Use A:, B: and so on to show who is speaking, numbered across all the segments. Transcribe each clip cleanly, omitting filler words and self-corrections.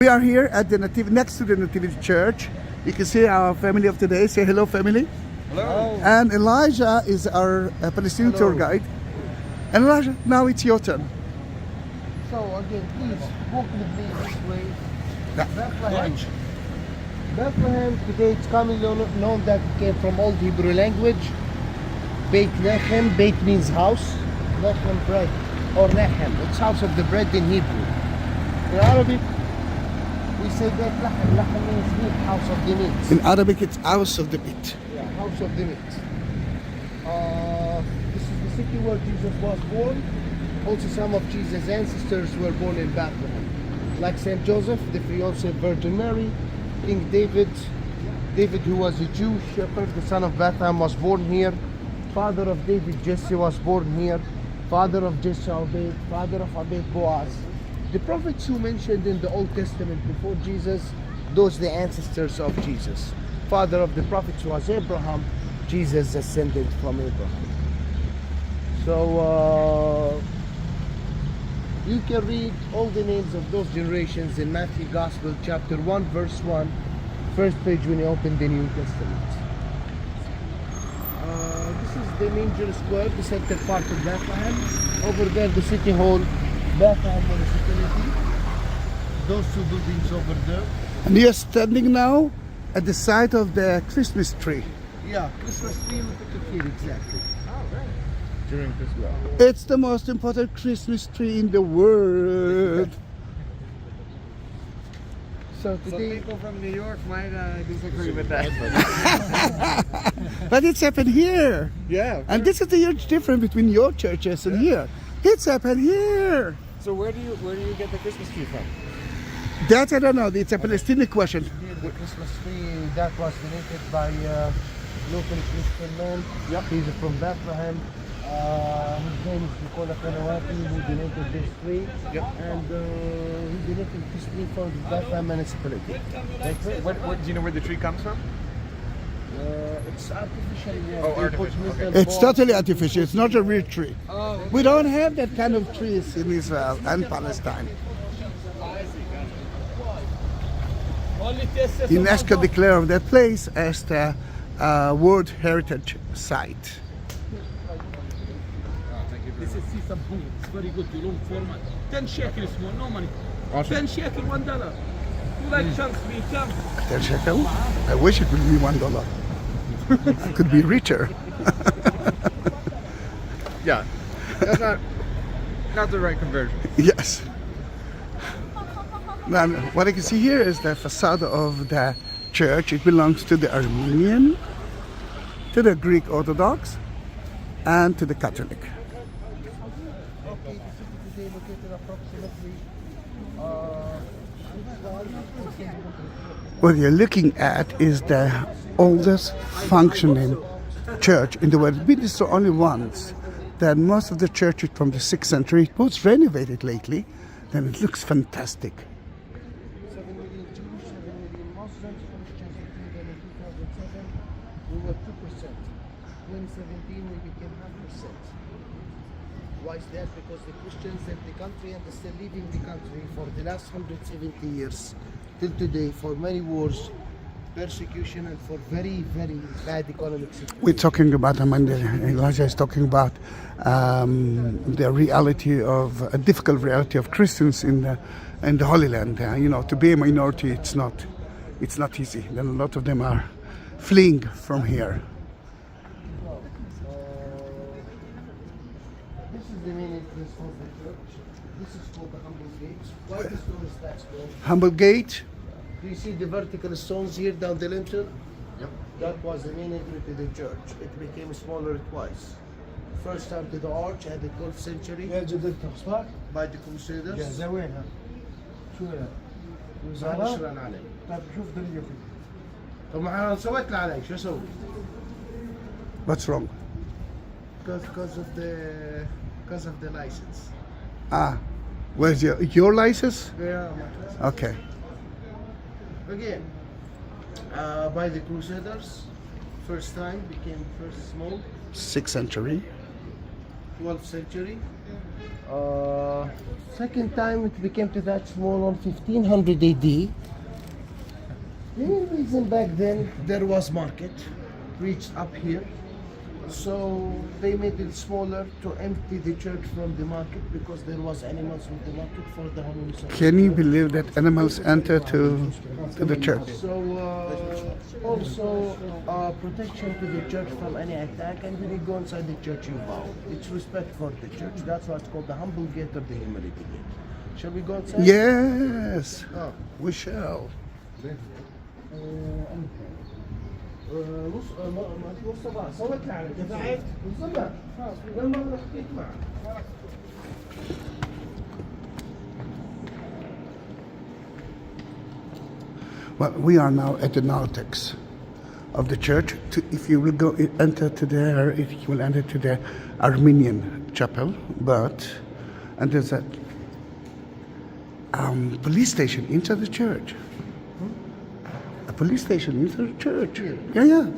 A: We are here at the next to the Nativity Church. You can see our family of today. Say hello, family.
B: Hello.
A: And Elijah is our Palestinian tour guide. And Elijah, now it's your turn.
B: So again, please walk with me this way. Bethlehem. Bethlehem today it's commonly known that it came from Old Hebrew language. Beit Lechem, Beit means house. Lechem bread or Lechem. It's house of the bread in Hebrew. In Arabic, we say Beit Lechem. Lechem means meat, house of the meat.
A: In Arabic, it's house of the meat.
B: Yeah, house of the meat. This is the city where Jesus was born. Also, some of Jesus' ancestors were born in Bethlehem, like Saint Joseph, the fiancé of Virgin Mary, King David. David, who was a Jewish shepherd, the son of Bethlehem, was born here. Father of David, Jesse, was born here. Father of Jesse, Obed. Father of Obed, Boaz. The prophets who mentioned in the Old Testament before Jesus, those the ancestors of Jesus. Father of the prophets was Abraham. Jesus ascended from Abraham. So you can read all the names of those generations in Matthew Gospel chapter 1 verse 1, first page when you open the New Testament. This is the manger square, the center part of Bethlehem. Over there the city hall, Bethlehem municipality. Those two buildings over there.
A: And you're standing now at the side of the Christmas tree.
B: Yeah, Christmas tree, we put it here exactly. During Christmas.
A: It's the most important Christmas tree in the world.
B: So
C: Some
B: today,
C: people from New York might disagree with that.
A: But it's happened here.
C: Yeah.
A: And this is the huge difference between your churches and here. It's happened here.
C: So where do you get the Christmas tree from?
A: That I don't know. It's a Palestinian question.
B: here the Christmas tree that was donated by local Christian man.
C: Yep.
B: He's from Bethlehem. His name is Nicola Kanawati, who donated this tree.
C: Yep.
B: And he donated this tree for the Bethlehem municipality.
C: What do you know where the tree comes from?
B: It's artificial. Yeah.
C: Oh,
B: They put
C: artificial,
B: metal
C: okay.
A: It's
B: balls.
A: totally artificial. It's not a real tree.
C: Oh.
A: We don't have that kind of trees in Israel and Palestine. UNESCO declared that place as the World Heritage Site.
D: This is sesame food. It's very good. You long format. 10 shekels more, no money.
C: Awesome.
D: 10 shekel, $1. You like chunks, me, come.
A: 10 shekel? I wish it would be $1. I could be richer.
C: Yeah. That's not the right conversion.
A: Yes. Now, what I can see here is the facade of the church. It belongs to the Armenian, to the Greek Orthodox, and to the Catholic.
B: Okay, the city today located approximately.
A: What you're looking at is the oldest functioning church in the world. It's been destroyed only once. Then most of the churches from the 6th century, it was renovated lately. Then it looks fantastic.
B: 7 million Jews, 7 million Muslims, Christians included in 2007, we were 2%. 2017 we became 0.5%. Why is that? Because the Christians left the country and they're still leaving the country for the last 170 years till today for many wars, persecution, and for very, very bad economic situation.
A: We're talking about, Elijah is talking about the reality of, a difficult reality of Christians in the Holy Land. You know, to be a minority, it's not easy. Then a lot of them are fleeing from here.
B: This is the main entrance for the church. This is called the Humble Gate. Why this door is that small?
A: Humble Gate.
B: Do you see the vertical stones here down the lintel?
C: Yep.
B: That was the main entry to the church. It became smaller twice. First time to the arch at the 12th century by the Crusaders. شرعنا علي. طب ما احنا سويت لي علي شو اسوي؟
A: What's wrong?
B: Because of the license.
A: Ah, where's your license?
B: Yeah.
A: Okay.
B: Again, by the Crusaders, first time became first small,
A: 6th century.
B: 12th century, Second time it became to that small on 1500 AD. The main reason back then there was market, reached up here. So they made it smaller to empty the church from the market because there was animals in the market for the honeymoon.
A: Can you believe that animals enter to the church?
B: So also protection to the church from any attack, and when you go inside the church you bow. It's respect for the church. That's why it's called the humble gate or the humility gate. Shall we go inside?
A: Yes,
B: Oh.
A: we shall.
B: نص صباح صوت على دفعت بالضبط لما حكيت معك.
A: Well, we are now at the narthex of the church. If you will go enter to there, you will enter to the Armenian chapel, and there's a police station inside the church. A police station inside the church. Yeah.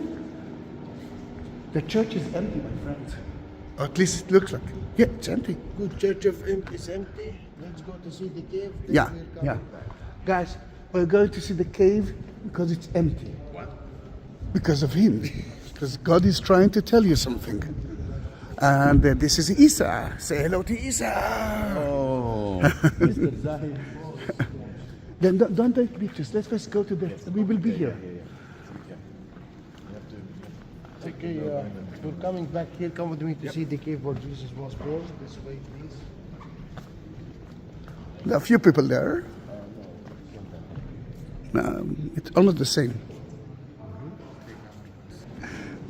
A: The church is empty, my friends. Or at least it looks like. Yeah, it's empty.
B: Good church of empty is empty. Let's go to see the cave. Then
A: Yeah,
B: we'll come
A: yeah.
B: back.
A: Guys, we're going to see the cave because it's empty.
D: What?
A: Because of him. Because God is trying to tell you something. And this is Isa. Say hello to Isa.
C: Oh, Mr. Zahi.
A: Then don't take pictures. Let's first go to the. We will be here.
B: Okay, we're coming back here. Come with me to see the cave where Jesus was born. This way, please.
A: There are a few people there. It's almost the same.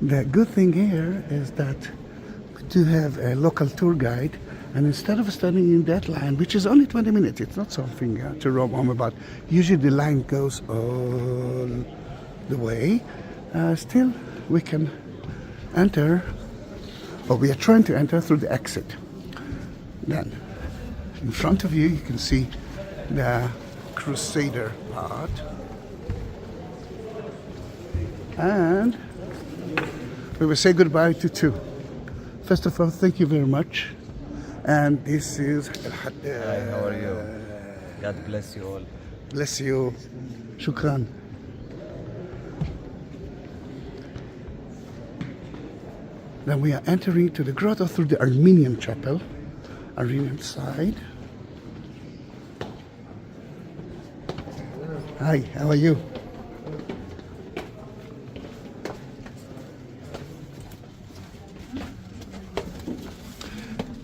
A: The good thing here is that we do have a local tour guide, and instead of standing in that line, which is only 20 minutes, it's not something to roam home about. Usually the line goes all the way. Still, we can enter, or we are trying to enter through the exit. Then, in front of you, you can see the Crusader part. And we will say goodbye to two. First of all, thank you very much. And this is
E: Hi, how are you? God bless you all.
A: bless you. Shukran. Then we are entering to the grotto through the Armenian chapel, Armenian side. Hi, how are you?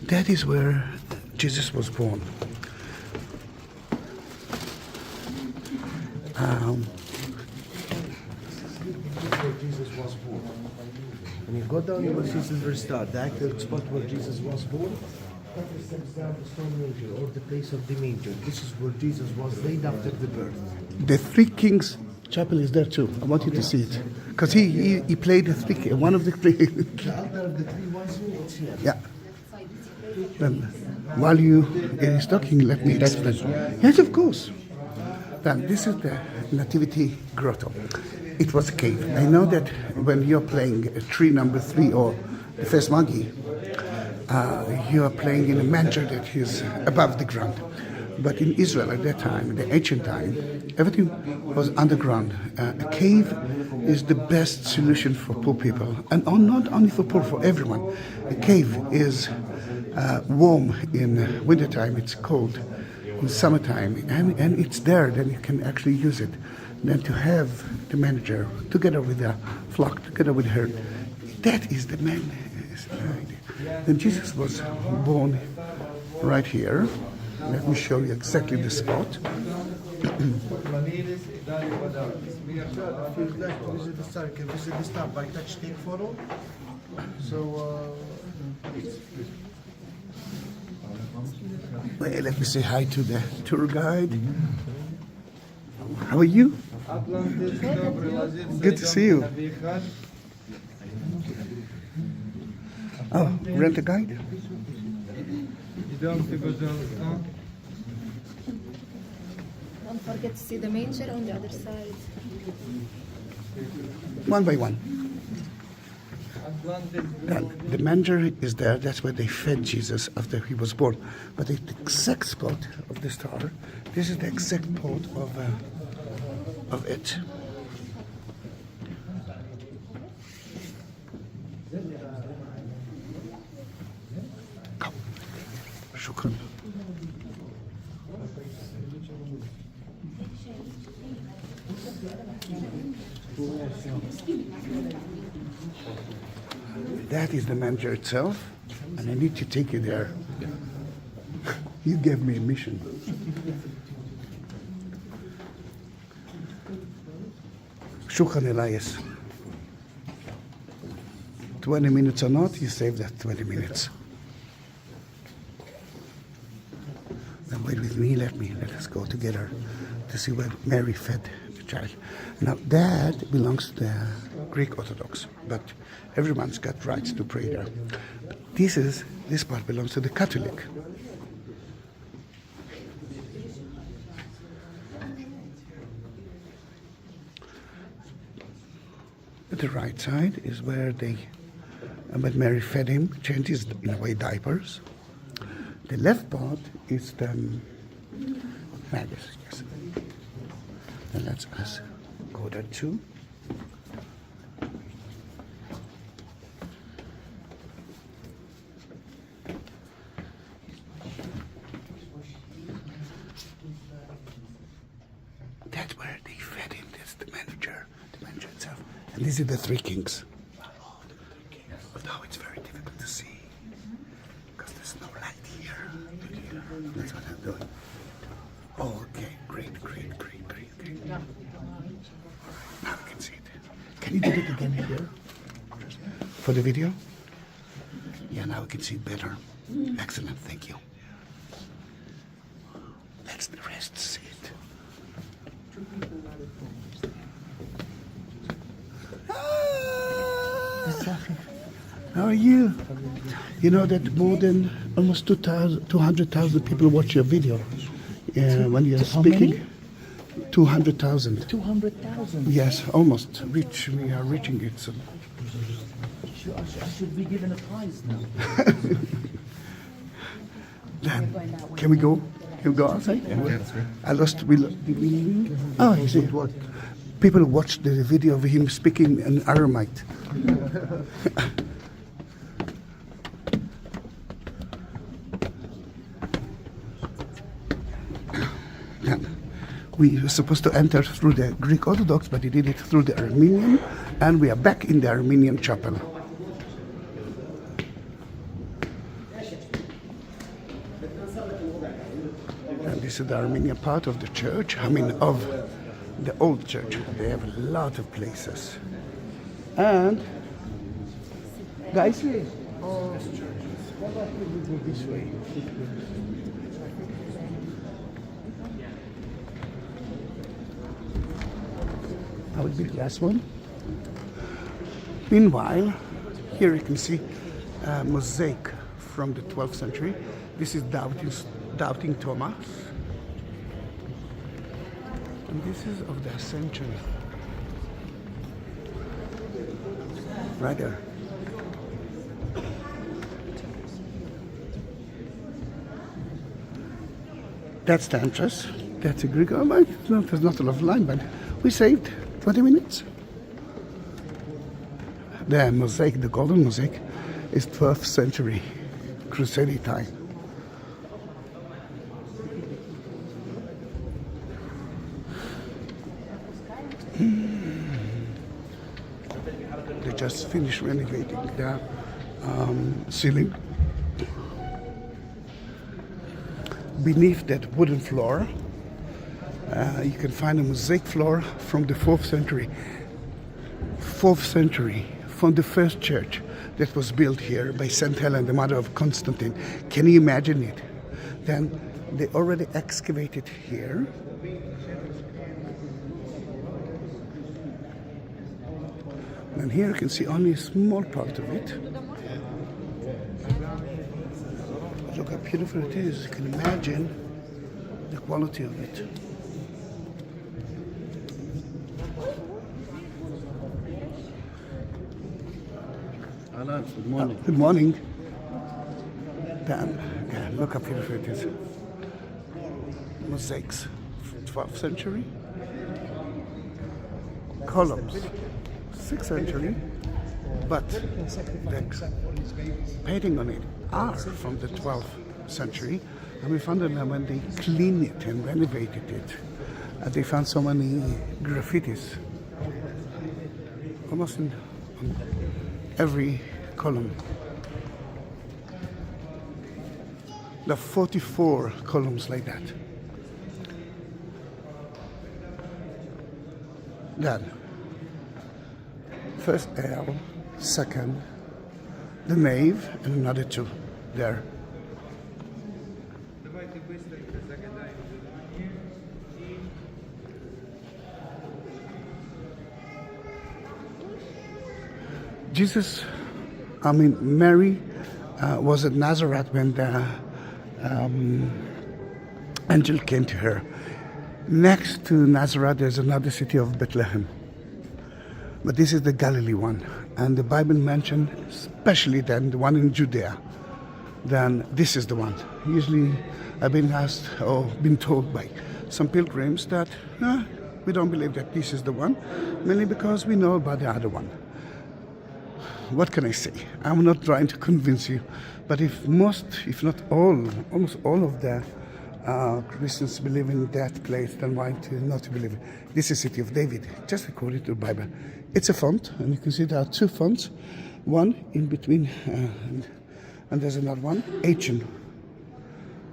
A: That is where Jesus was born.
B: Where Jesus was born. When you go down, you will see Silver Star, the actual spot where Jesus was born. 30 steps down the stone manger, or the place of the manger. This is where Jesus was laid after the birth.
A: The Three Kings chapel is there too. I want you to see it. Because he played the one of the three.
B: The altar of the three wise men, it's here.
A: Yeah. Then, while you is talking, let me explain. Yes, of course. Then this is the Nativity Grotto. It was a cave. I know that when you're playing tree number 3 or the first monkey, you are playing in a manger that is above the ground. But in Israel at that time, the ancient time, everything was underground. A cave is the best solution for poor people, and not only for poor, for everyone. A cave is warm in wintertime, it's cold in summertime, and it's there, then you can actually use it. Then to have the manager, together with the flock, together with her, that is the man. Then Jesus was born right here. Let me show you exactly the spot.
B: If you'd like to visit the star, you can visit the star by touch, take photo. So, please.
A: Well, let me say hi to the tour guide. How are you? Good to see you. Oh, rent a guide?
F: Don't forget to see the manger on the other side.
A: One by one. The manger is there. That's where they fed Jesus after he was born. But the exact spot of the star, this is the exact spot of it. Come. Shukran. That is the manger itself, and I need to take you there. You gave me a mission. Shukran, Elias. 20 minutes or not, you saved that 20 minutes. Now wait with me, let us go together to see where Mary fed the child. Now that belongs to the Greek Orthodox, but everyone's got rights to pray there. But this part belongs to the Catholic. At the right side is where Mary fed him, changed his, in a way, diapers. The left part is the magus, yes. And let's us go there too. That's where they fed him. That's the manger itself. And these are the three kings. Although it's very difficult to see because there's no light here. That's what I'm doing. Oh, okay, great. Now we can see it. Can you do it again here? For the video? Yeah, now we can see it better. Excellent, thank you. Let's the rest see it. How are you? You know that more than almost 200,000 people watch your video when you're speaking. 200,000.
G: 200,000?
A: Yes, almost. We are reaching it. So.
G: I should be given a prize now.
A: Then, can we go? Can we go outside? Yeah, I lost. Did we leave? Oh, you see what? People watched the video of him speaking in Aramite. We were supposed to enter through the Greek Orthodox, but he did it through the Armenian, and we are back in the Armenian chapel. And this is the Armenian part of the church, of the old church. They have a lot of places. And, guys, this way. That would be the last one. Meanwhile, here you can see a mosaic from the 12th century. This is Doubting Thomas. And this is of the Ascension. Right there. That's the entrance. That's a Greek. Oh, but there's not a lot of line, but we saved 20 minutes. The mosaic, the golden mosaic, is 12th century Crusade time. They just finished renovating the ceiling. Beneath that wooden floor, you can find a mosaic floor from the 4th century. 4th century, from the first church that was built here by St. Helen, the mother of Constantine. Can you imagine it? Then they already excavated here. And here you can see only a small part of it. Look how beautiful it is. You can imagine the quality of it.
G: Good morning.
A: Good morning. Dan, yeah, look how beautiful it is. Mosaics, 12th century. Columns, 6th century. But the painting on it are from the 12th century. And we found that when they cleaned it and renovated it, they found so many graffitis. Almost on every column. There are 44 columns like that. Then, first L, second, the nave, and another two there. Mary was at Nazareth when the angel came to her. Next to Nazareth, there's another city of Bethlehem. But this is the Galilee one. And the Bible mentioned, especially then, the one in Judea. Then this is the one. Usually I've been asked or been told by some pilgrims that we don't believe that this is the one, mainly because we know about the other one. What can I say? I'm not trying to convince you, but if not all, almost all of the Christians believe in that place, then why not to believe it? This is City of David, just according to the Bible. It's a font, and you can see there are two fonts, one in between, and there's another one, ancient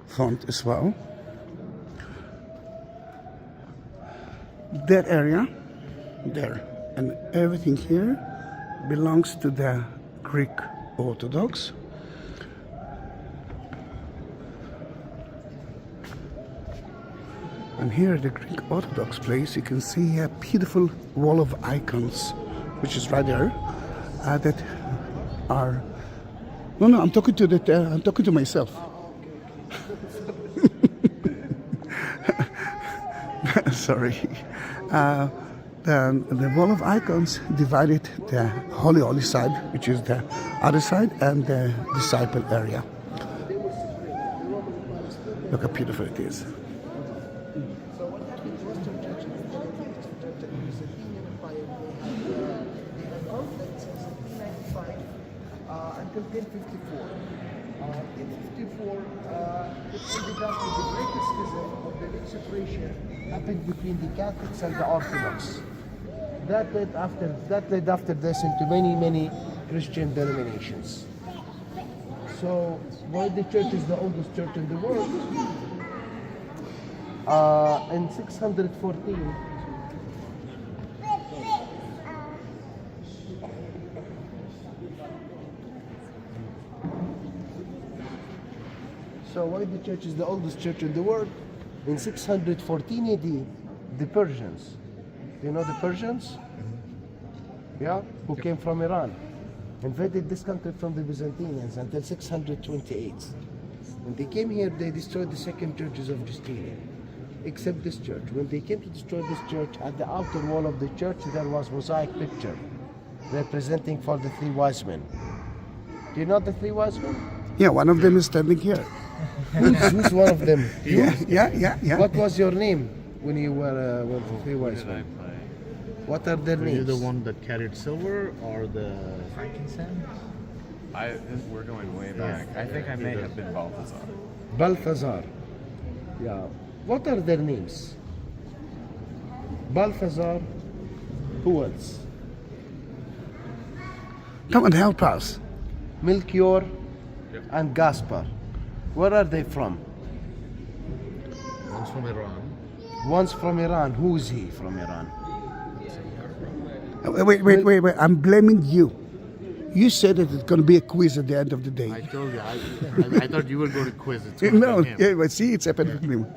A: font as well. That area, there, and everything here belongs to the Greek Orthodox. And here at the Greek Orthodox place, you can see a beautiful wall of icons, which is right there, that are. No, I'm talking to myself. Sorry. The wall of icons divided the holy side, which is the other side, and the disciple area. Look how beautiful it is.
B: So what happened to Western Church is the Byzantine Empire, they had conflict since 1795 until 1054. 1054, it ended up with the greatest schism of the big separation happened between the Catholics and the Orthodox. That led after this into many Christian denominations. So why the church is the oldest church in the world? In 614, so why the church is the oldest church in the world? In 614 AD, the Persians. Do you know the Persians? Yeah, who came from Iran, invaded this country from the Byzantines until 628. When they came here, they destroyed the second churches of Justinian, except this church. When they came to destroy this church, at the outer wall of the church there was mosaic picture representing for the three wise men. Do you know the three wise men?
A: Yeah, one of them is standing here.
B: Who's one of them?
A: Yeah.
B: What was your name when you were with the three wise men? What are their
H: Were
B: names?
H: you the one that carried silver or the
E: Frankincense? We're going way back. I think I may have been Balthazar.
B: Balthazar. Yeah. What are their names? Balthazar. Who else?
A: Come and help us.
B: Melchior and Gaspar. Where are they from?
H: one's from Iran?
B: One's from Iran. Who is he from Iran?
A: Wait. I'm blaming you. You said that it's going to be a quiz at the end of the day.
H: I told you. I thought you were going to quiz it.
A: No, yeah, but see, it's happened with him.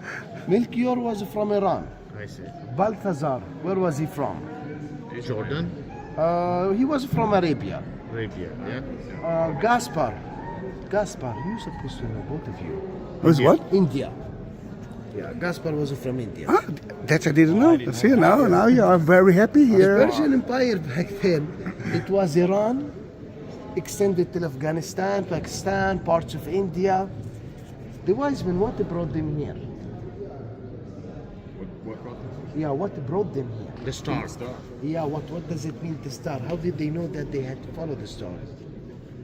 B: Melchior was from Iran.
H: I see.
B: Balthazar, where was he from?
H: Jordan?
B: He was from Arabia.
H: Arabia, yeah?
B: Gaspar, you're supposed to know, both of you.
A: Was what?
B: India. Yeah, Gaspar was from India.
A: Ah, that I didn't know. See, now you are very happy
B: The
A: here.
B: Persian Empire back then, it was Iran, extended till Afghanistan, Pakistan, parts of India. The wise men, what brought them here?
E: What brought them?
B: Yeah, what brought them here?
H: The star.
B: Yeah, what does it mean, the star? How did they know that they had to follow the star?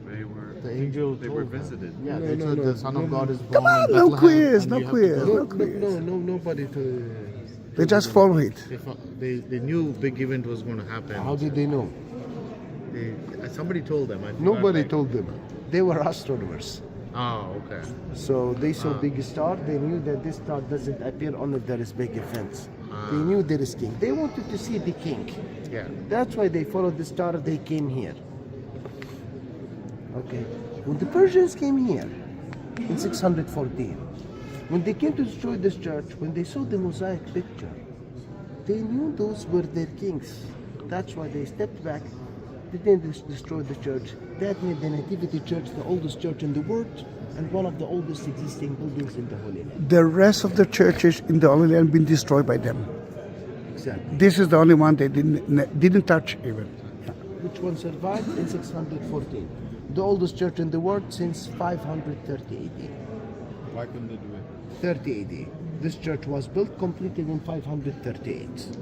E: They were.
H: The angel
E: They were
H: told them.
E: visited.
H: Yeah,
B: No,
H: they
B: no,
H: said
B: no,
H: the Son of
B: no,
H: God
B: no.
H: is born
A: Come on,
H: in
A: no
H: Bethlehem,
A: quiz,
H: and
A: no
H: you have to
A: quiz,
H: go.
A: no quiz.
B: Nobody.
A: They just follow it.
H: They knew big event was going to happen.
B: How did they know?
H: Somebody told them. I forgot,
B: Nobody
H: like-
B: told them. They were astronomers.
H: Oh, okay.
B: So they saw big star. They knew that this star doesn't appear only if there is big events. They
H: Ah.
B: knew there is king. They wanted to see the king.
H: Yeah.
B: That's why they followed the star. They came here. Okay. When the Persians came here in 614, when they came to destroy this church, when they saw the mosaic picture, they knew those were their kings. That's why they stepped back. They didn't destroy the church. That made the Nativity Church the oldest church in the world and one of the oldest existing buildings in the Holy Land.
A: The rest of the churches in the Holy Land been destroyed by them.
B: Exactly.
A: This is the only one they didn't touch even.
B: Which one survived in 614? The oldest church in the world since 530 AD.
E: Why couldn't they do it?
B: 30 AD. This church was built, completed in 538.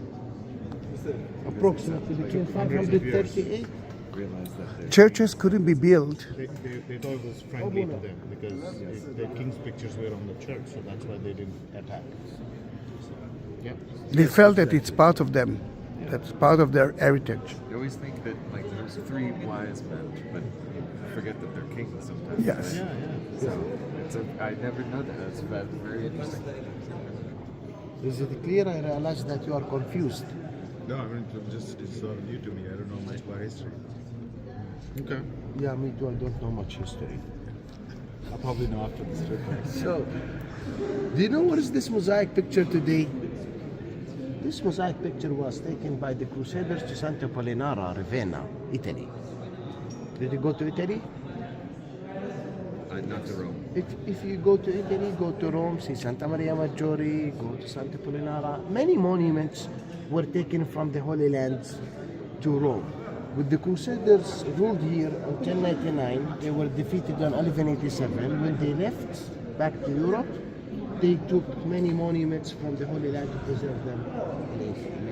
B: Approximately between 538.
E: Realize that they're.
A: Churches couldn't be built.
H: They thought it was friendly to them because the king's pictures were on the church, so that's why they didn't attack. Yeah.
A: They felt that it's part of them. That's part of their heritage.
E: You always think that like there's three wise men, but you forget that they're kings sometimes.
A: Yes.
H: Yeah, yeah.
E: So I never know that. That's very interesting.
B: Is it clear? I realize that you are confused.
I: No, I mean, it's all new to me. I don't know much about history.
H: Okay.
B: Yeah, me too. I don't know much history.
E: I'll probably know after this trip.
B: So, do you know what is this mosaic picture today? This mosaic picture was taken by the Crusaders to Santa Apollinara, Ravenna, Italy. Did you go to Italy?
E: Not to Rome.
B: If you go to Italy, go to Rome, see Santa Maria Maggiore, go to Santa Apollinara. Many monuments were taken from the Holy Land to Rome. With the Crusaders ruled here until 1099, they were defeated in 1187. When they left back to Europe, they took many monuments from the Holy Land to preserve them.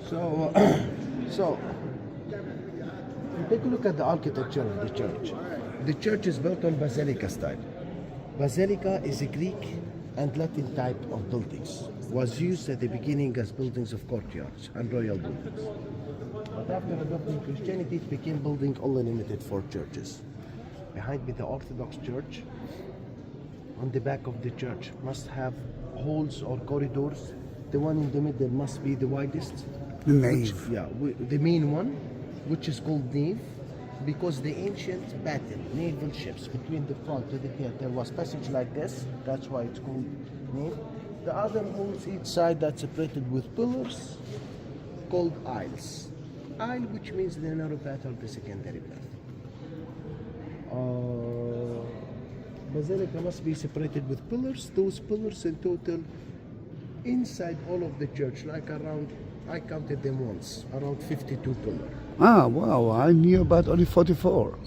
B: So, take a look at the architecture of the church. The church is built on basilica style. Basilica is a Greek and Latin type of buildings. Was used at the beginning as buildings of courtyards and royal buildings. But after adopting Christianity, it became building only limited for churches. Behind me, the Orthodox Church. On the back of the church must have halls or corridors. The one in the middle must be the widest.
A: The nave.
B: The main one, which is called nave, because the ancient battle, naval ships between the front to the tail, there was passage like this. That's why it's called nave. The other halls each side that's separated with pillars, called aisles. Aisle, which means the narrow path or the secondary path. Basilica must be separated with pillars. Those pillars in total, inside all of the church, like around, I counted them once, around 52 pillars.
A: Ah, wow, I knew about only 44.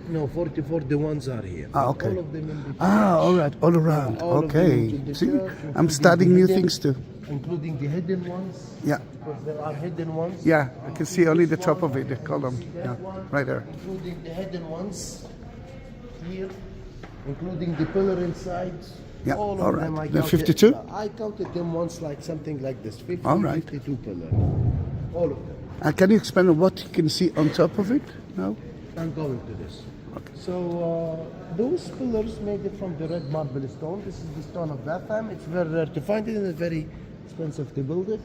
B: No, 44, the ones are here.
A: Ah, okay.
B: All of them in the church.
A: Ah, all right, all around.
B: All of them
A: Okay.
B: into the
A: See,
B: church,
A: I'm
B: including
A: studying
B: the
A: new
B: hidden-
A: things too.
B: Including the hidden ones.
A: Yeah,
B: Because there are hidden ones.
A: yeah, I can see only the top of it, the column. Yeah, right there.
B: Including the hidden ones here, including the pillar inside.
A: Yeah,
B: all
A: all
B: of
A: right.
B: them. I
A: The
B: counted,
A: 52?
B: I counted them once like something like this. 50,
A: All right.
B: 52 pillar. All of them.
A: Can you explain what you can see on top of it now?
B: I'm going to this.
A: Okay.
B: So those pillars made it from the red marble stone. This is the stone of Bethlehem. It's very rare to find it and it's very expensive to build it.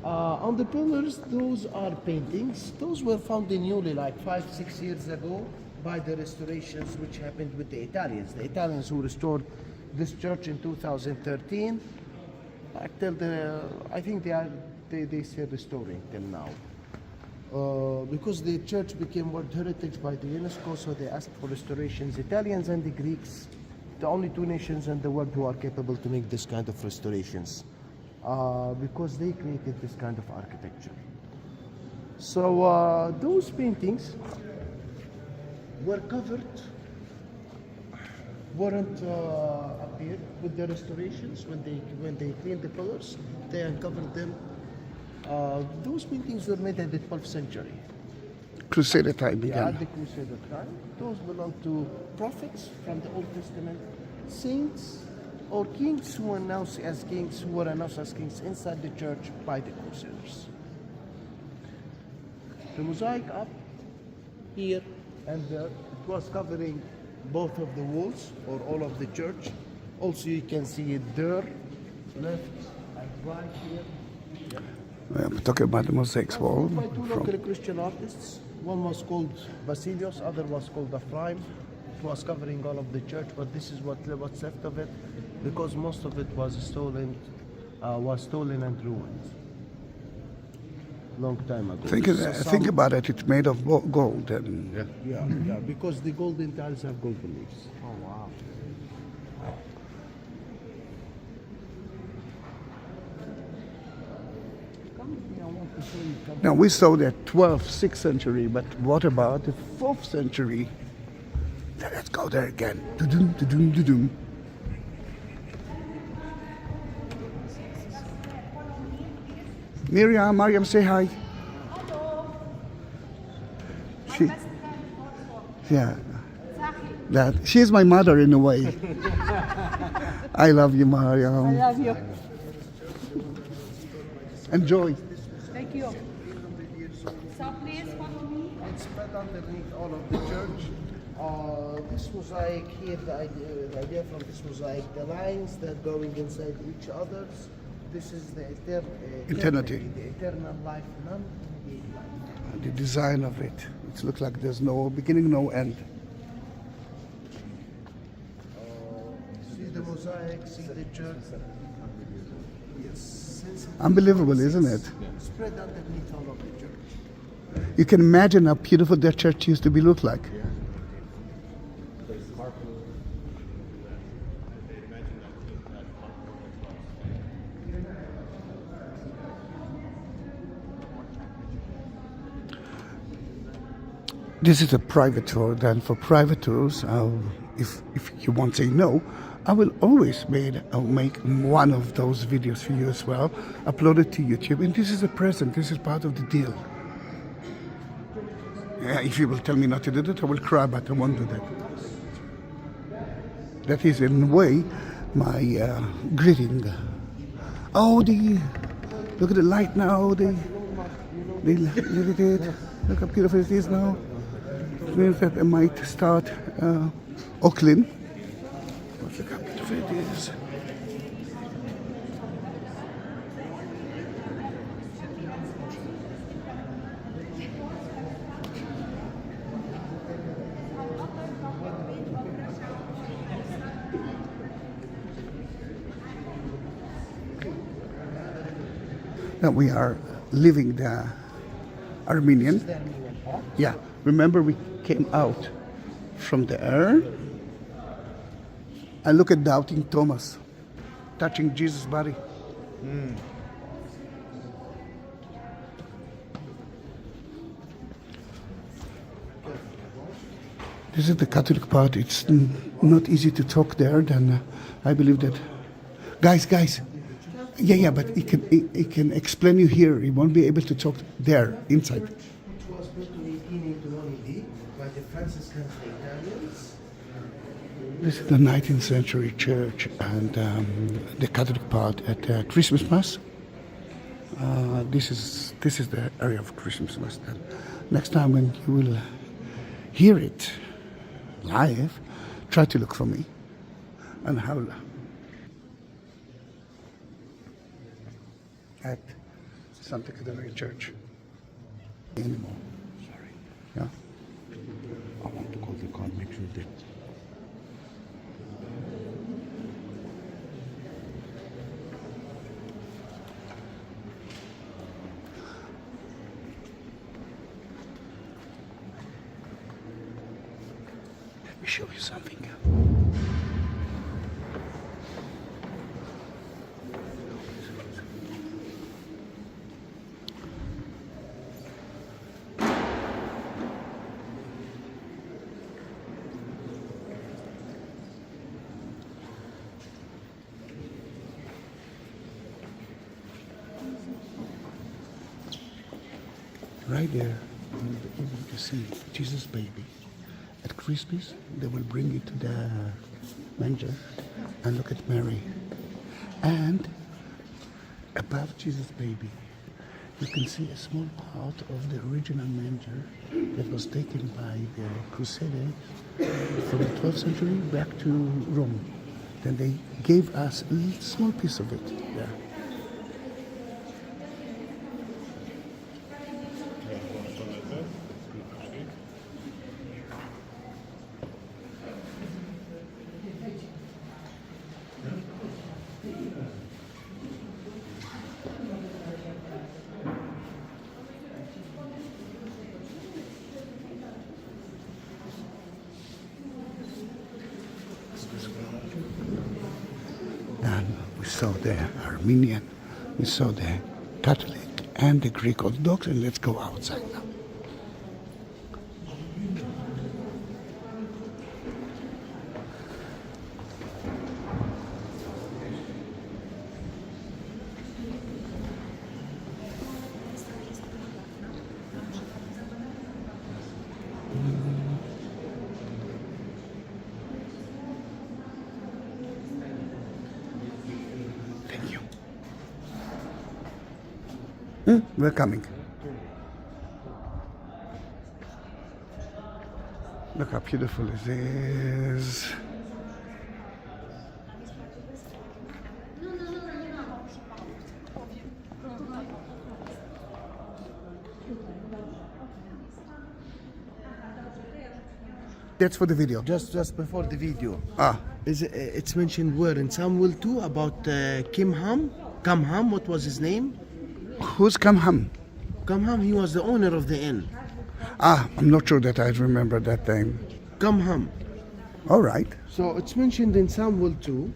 B: On the pillars, those are paintings. Those were found in newly like 5-6 years ago by the restorations which happened with the Italians. The Italians who restored this church in 2013. Till I think they still restoring till now. Because the church became World Heritage by the UNESCO, so they asked for restorations. Italians and the Greeks, the only two nations in the world who are capable to make this kind of restorations, because they created this kind of architecture. So those paintings were covered, weren't appeared with the restorations when they cleaned the pillars. They uncovered them. Those paintings were made at the 12th century.
A: Crusader time
B: Yeah,
A: began.
B: at the Crusader time. Those belong to prophets from the Old Testament, saints or kings who were announced as kings, inside the church by the Crusaders. The mosaic up here and there, it was covering both of the walls or all of the church. Also, you can see it there, left and right here.
A: I'm talking about the mosaics wall.
B: By two local Christian artists. One was called Basilios, other was called Ephraim. It was covering all of the church, but this is what's left of it, because most of it was stolen and ruined long time ago.
A: Think about it. It's made of gold. And
B: Yeah, because the golden tiles have golden leaves.
E: Oh wow.
A: Now we saw the 12th, 6th century, but what about the 4th century? Let's go there again. Doo-doom, doo-doom, doo-doom. Mariam, say hi. She, yeah, that she's my mother in a way. I love you, Mariam.
J: I love you.
A: Enjoy.
J: Thank you. So please follow me.
B: It's spread underneath all of the church. This mosaic here, the idea from this mosaic, the lines that are going inside each other. This is the
A: Eternity.
B: the eternal life, none in life.
A: The design of it. It looks like there's no beginning, no end.
B: See the mosaic, see the church. Yes.
A: Unbelievable, isn't it?
B: Spread underneath all of the church.
A: You can imagine how beautiful that church used to be look like. This is a private tour. Then for private tours, if you won't say no, I will always make one of those videos for you as well, upload it to YouTube. And this is a present. This is part of the deal. Yeah, if you will tell me not to do that, I will cry, but I won't do that. That is in a way my greeting. Oh, look at the light now. Look at it. Look how beautiful it is now. It means that I might start Auckland. Look how beautiful it is. Now we are leaving the Armenian. Yeah, remember we came out from there. And look at doubting Thomas touching Jesus' body. This is the Catholic part. It's not easy to talk there. Then I believe that, guys. Yeah, but he can explain you here. He won't be able to talk there inside.
B: It was built in 1881 AD by the Franciscans and Italians.
A: This is the 19th century church and the Catholic part at Christmas Mass. This is the area of Christmas Mass. Then next time when you will hear it live, try to look for me and howl at Santa Caterina Church. Anymore. Sorry. Yeah.
H: I want to call the car, make sure that.
A: Let me show you something. Right there, you'll be able to see Jesus baby. At Christmas, they will bring it to the manger, and look at Mary. And above Jesus baby, you can see a small part of the original manger that was taken by the Crusaders from the 12th century back to Rome. Then they gave us a little small piece of it there. And we saw the Armenian, we saw the Catholic and the Greek Orthodox, and let's go outside now. Thank you. We're coming. Look how beautiful it is. That's for the video.
B: Just before the video.
A: Ah,
B: It's mentioned where in Samuel 2 about Kamham, what was his name?
A: who's Kamham?
B: Kamham, he was the owner of the inn.
A: Ah, I'm not sure that I remember that name.
B: Kamham.
A: All right.
B: So it's mentioned in Samuel 2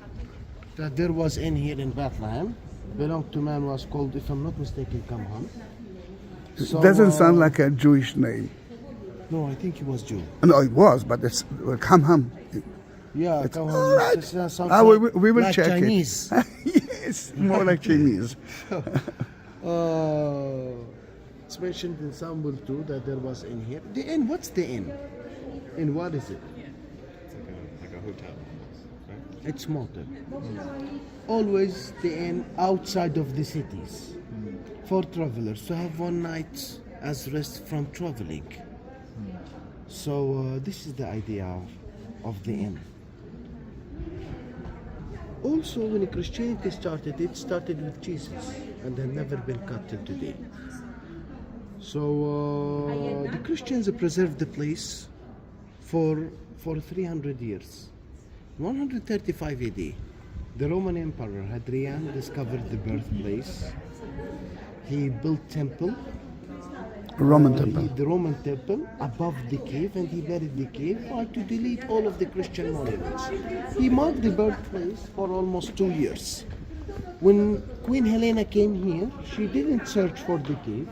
B: that there was inn here in Bethlehem, belonged to man was called, if I'm not mistaken, Kamham. So,
A: Doesn't sound like a Jewish name.
B: No, I think he was Jew.
A: No, it was, but it's Kamham.
B: Yeah,
A: It's
B: Kamham.
A: all right.
B: This sounds
A: We will
B: like
A: check
B: Chinese.
A: it. Yes, more like Chinese.
B: It's mentioned in Samuel 2 that there was inn here. The inn, what's the inn? Inn, what is it?
E: It's like a hotel. Right?
B: It's motel. Always the inn outside of the cities for travelers to have one night as rest from traveling. So this is the idea of the inn. Also, when Christianity started, it started with Jesus and had never been cut till today. So the Christians preserved the place for 300 years. 135 AD, the Roman Emperor Hadrian discovered the birthplace. He built temple.
A: Roman temple.
B: The Roman temple above the cave, and he buried the cave to delete all of the Christian monuments. He marked the birthplace for almost 2 years. When Queen Helena came here, she didn't search for the cave.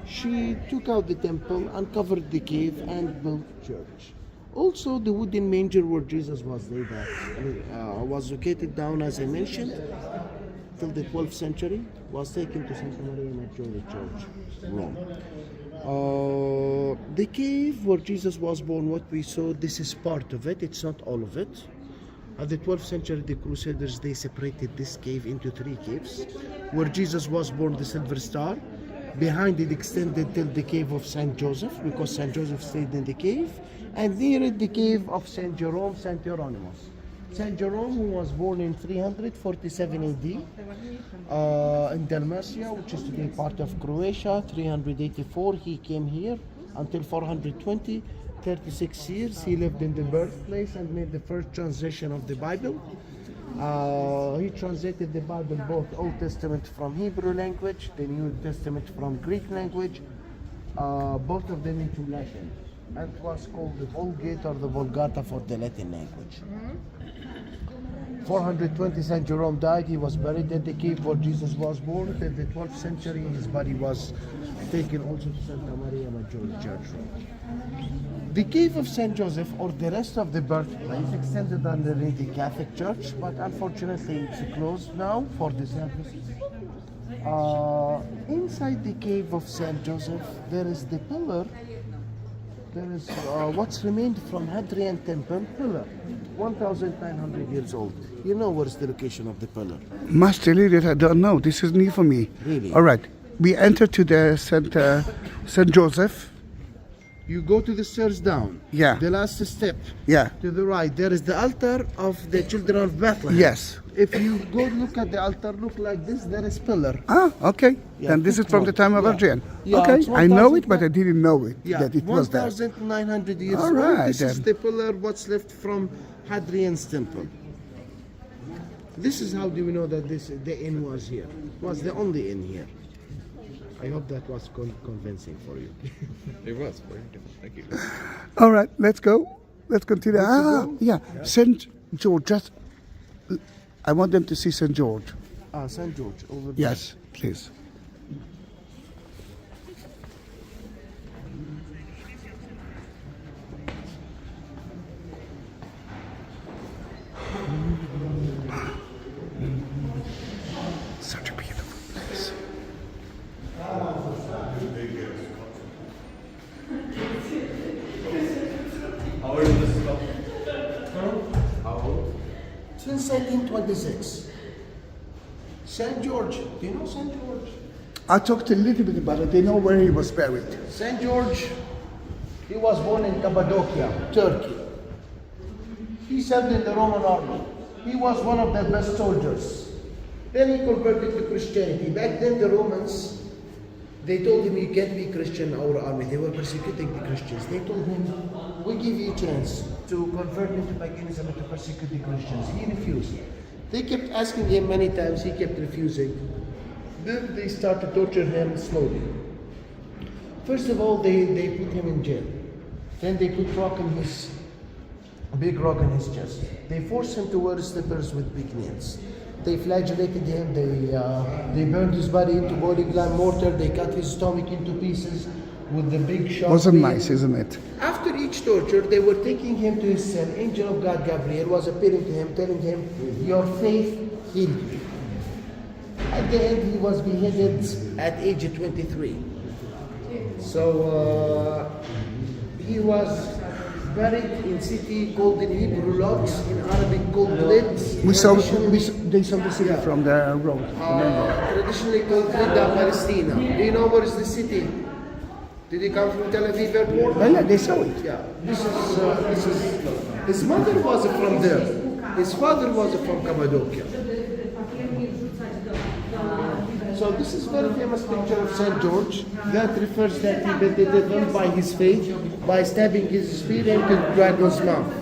B: She took out the temple, uncovered the cave, and built church. Also, the wooden manger where Jesus was laid at was located down, as I mentioned, till the 12th century, was taken to Santa Maria Maggiore Church, Rome. The cave where Jesus was born, what we saw, this is part of it, it's not all of it. At the 12th century, the Crusaders, they separated this cave into 3 caves. Where Jesus was born, the Silver Star. Behind it extended till the cave of St. Joseph, because St. Joseph stayed in the cave. And near it, the cave of St. Jerome, St. Hieronymus. St. Jerome, who was born in 347 AD in Dalmatia, which is today part of Croatia. 384, he came here until 420, 36 years. He lived in the birthplace and made the first translation of the Bible. He translated the Bible, both Old Testament from Hebrew language, the New Testament from Greek language, both of them into Latin. And it was called the Vulgate or the Vulgata for the Latin language. 420, St. Jerome died. He was buried at the cave where Jesus was born. In the 12th century, his body was taken also to Santa Maria Maggiore Church. The cave of St. Joseph, or the rest of the birthplace, extended underneath the Catholic Church, but unfortunately it's closed now for the services. Inside the cave of Saint Joseph, there is the pillar. There is what's remained from Hadrian Temple pillar, 1,900 years old. You know where's the location of the pillar?
A: Must tell you that I don't know. This is new for me.
B: Really?
A: All right. We enter to the Saint Joseph.
B: You go to the stairs down.
A: Yeah.
B: The last step.
A: Yeah.
B: To the right, there is the altar of the children of Bethlehem.
A: Yes.
B: If you go look at the altar, look like this, there is pillar.
A: Ah, okay.
B: Yeah,
A: Then this is from the time of
B: yeah.
A: Hadrian.
B: Yeah,
A: Okay,
B: it's
A: I know it,
B: 1,000
A: but I didn't know it,
B: Yeah,
A: that it was there.
B: 1,900 years
A: All
B: old.
A: right,
B: This is
A: then.
B: the pillar, what's left from Hadrian's temple. This is how do we know that the inn was here. It was the only inn here. I hope that was convincing for you.
E: It was very different. Thank you.
A: All right, let's go. Let's continue. Yeah, St. George. Just, I want them to see St. George.
B: St. George, over there.
A: Yes, please. Such a beautiful place.
B: Since 1826. St. George, do you know St. George?
A: I talked a little bit about it. They know where he was buried.
B: St. George, he was born in Cappadocia, Turkey. He served in the Roman army. He was one of the best soldiers. Then he converted to Christianity. Back then the Romans, they told him, you can't be Christian in our army. They were persecuting the Christians. They told him, we give you a chance to convert into paganism and to persecute the Christians. He refused. They kept asking him many times, he kept refusing. Then they started to torture him slowly. First of all, they put him in jail. Then they put a big rock in his chest. They forced him to wear slippers with big nails. They flagellated him, they burned his body into boiling lime mortar, they cut his stomach into pieces with the big sharp
A: Wasn't
B: blade.
A: nice, isn't it?
B: After each torture, they were taking him to his cell. Angel of God Gabriel was appearing to him, telling him, your faith healed you. At the end, he was beheaded at age 23. So he was buried in city called in Hebrew logs, in Arabic called lids.
A: They saw the city from the road.
B: Traditionally called Lida, Palestina. Do you know where is the city? Did he come from Tel Aviv airport?
A: Oh, yeah, they saw it.
B: Yeah. This is. His mother was from there. His father was from Cappadocia. So this is very famous picture of St. George that refers that he beat the devil by his faith by stabbing his spear into the dragon's mouth.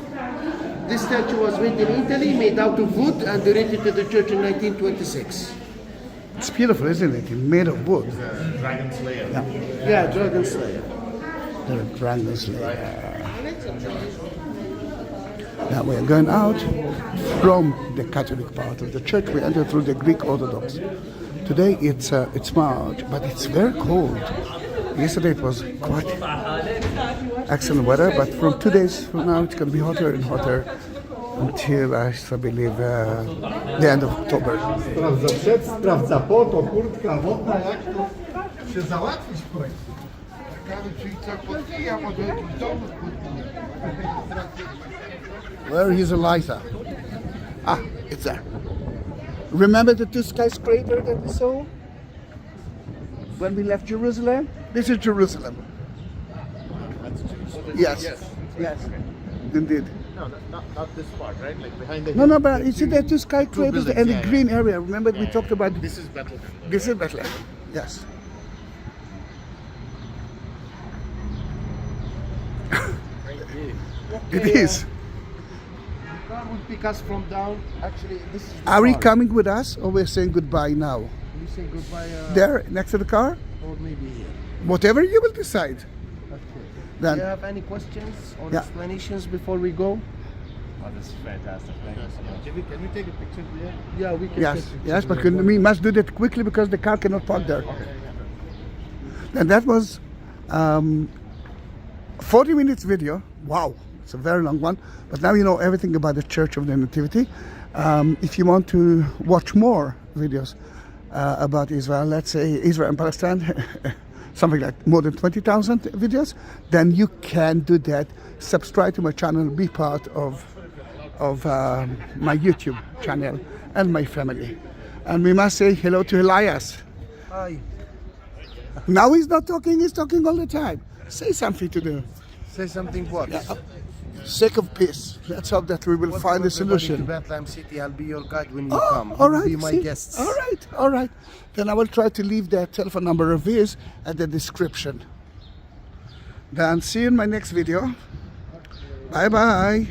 B: This statue was made in Italy, made out of wood, and donated to the church in 1926.
A: It's beautiful, isn't it? It's made of wood.
H: Dragon Slayer.
B: Yeah, dragon slayer.
A: The dragon slayer. Now we're going out from the Catholic part of the church. We enter through the Greek Orthodox. Today it's March, but it's very cold. Yesterday it was quite excellent weather, but from 2 days from now it's going to be hotter and hotter until I believe the end of October.
I: Sprawdza przed, sprawdza po, to kurtka, wodna, jak to się załatwić w końcu. Ciekawe, czy ich co podbija, może jakiś dom podbija.
A: Where is Eliza? Ah, it's there. Remember the two skyscrapers that we saw when we left Jerusalem? This is Jerusalem. Yes. Yes. Indeed.
H: No, not this part, right? Like behind the.
A: No, but you see there are two skyscrapers
H: buildings,
A: and the
H: yeah,
A: green area. Remember we talked about
H: This is Bethlehem.
A: This is Bethlehem. Yes. It is.
B: God will pick us from down. Actually, this is.
A: Are we coming with us or we're saying goodbye now?
B: We say goodbye.
A: There, next to the car?
B: Or maybe here.
A: Whatever you will decide.
B: Okay.
A: Then.
B: Do you have any questions or
A: Yeah.
B: explanations before we go?
E: Oh, this is fantastic. Thank you so much.
H: Can we take a picture there?
B: Yeah, we can.
A: Yes,
B: take pictures
A: yes, but
B: there.
A: we must do that quickly because the car cannot park there. And that was 40 minutes video. Wow, it's a very long one. But now you know everything about the Church of the Nativity. If you want to watch more videos, about Israel, let's say Israel and Palestine, something like more than 20,000 videos, then you can do that. Subscribe to my channel, be part of my YouTube channel and my family. And we must say hello to Elias.
B: Hi.
A: Now he's not talking, he's talking all the time. Say something to them.
B: Say something what?
A: Sake of peace. Let's hope that we will find a
B: To
A: solution.
B: Bethlehem City, I'll be your guide when you
A: Oh,
B: come.
A: all
B: You
A: right.
B: Be my
A: see?
B: guests.
A: All right. Then I will try to leave the telephone number of his at the description. Then see you in my next video. Bye bye.